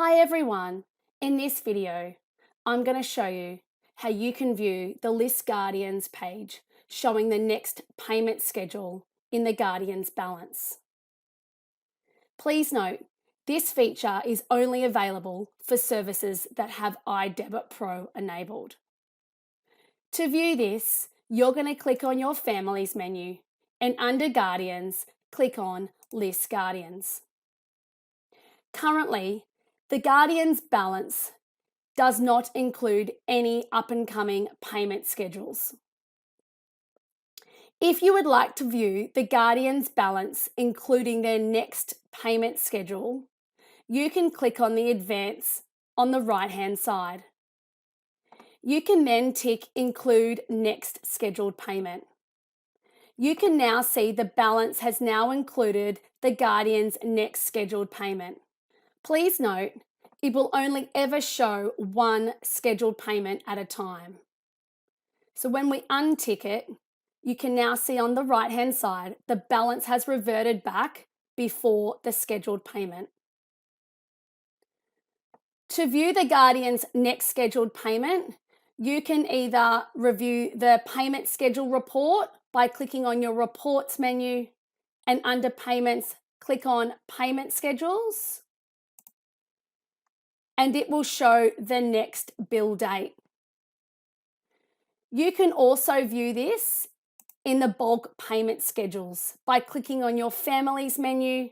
Hi everyone! In this video, I'm going to show you how you can view the List Guardians page showing the next payment schedule in the Guardians balance. Please note, this feature is only available for services that have iDebit Pro enabled. To view this, you're going to click on your Families menu and under Guardians, click on List Guardians. Currently, the Guardians balance does not include any up-and-coming payment schedules. If you would like to view the Guardians balance including their next payment schedule, you can click on the Advance on the right-hand side. You can then tick Include Next Scheduled Payment. You can now see the balance has now included the Guardians' next scheduled payment. Please note, it will only ever show one scheduled payment at a time. So when we untick it, you can now see on the right-hand side, the balance has reverted back before the scheduled payment. To view the Guardian's next scheduled payment, you can either review the payment schedule report by clicking on your Reports menu and under Payments, click on Payment Schedules, and it will show the next bill date. You can also view this in the bulk payment schedules by clicking on your Families menu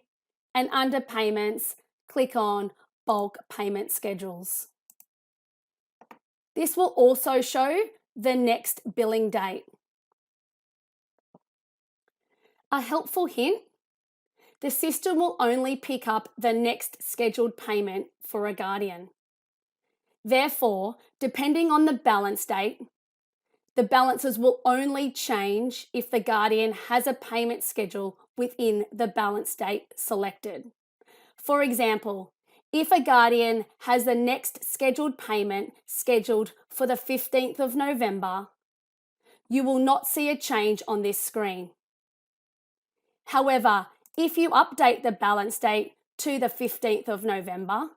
and under Payments, click on Bulk Payment Schedules. This will also show the next billing date. A helpful hint: the system will only pick up the next scheduled payment for a Guardian. Therefore, depending on the balance date, the balances will only change if the Guardian has a payment schedule within the balance date selected. For example, if a Guardian has the next scheduled payment scheduled for the 15th of November, you will not see a change on this screen. However, if you update the balance date to the 15th of November,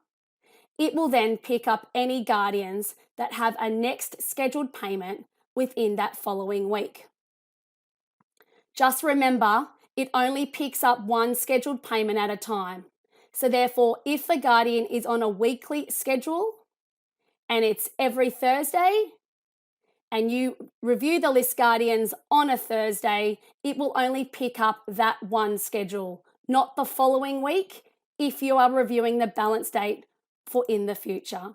it will then pick up any Guardians that have a next scheduled payment within that following week. Just remember, it only picks up one scheduled payment at a time. So therefore, if the Guardian is on a weekly schedule and it's every Thursday, and you review the List Guardians on a Thursday, it will only pick up that one schedule, not the following week if you are reviewing the balance date for in the future.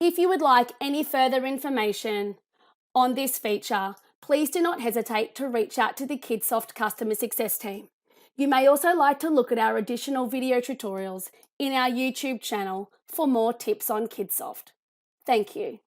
If you would like any further information on this feature, please do not hesitate to reach out to the Kidsoft customer success team. You may also like to look at our additional video tutorials in our YouTube channel for more tips on Kidsoft. Thank you.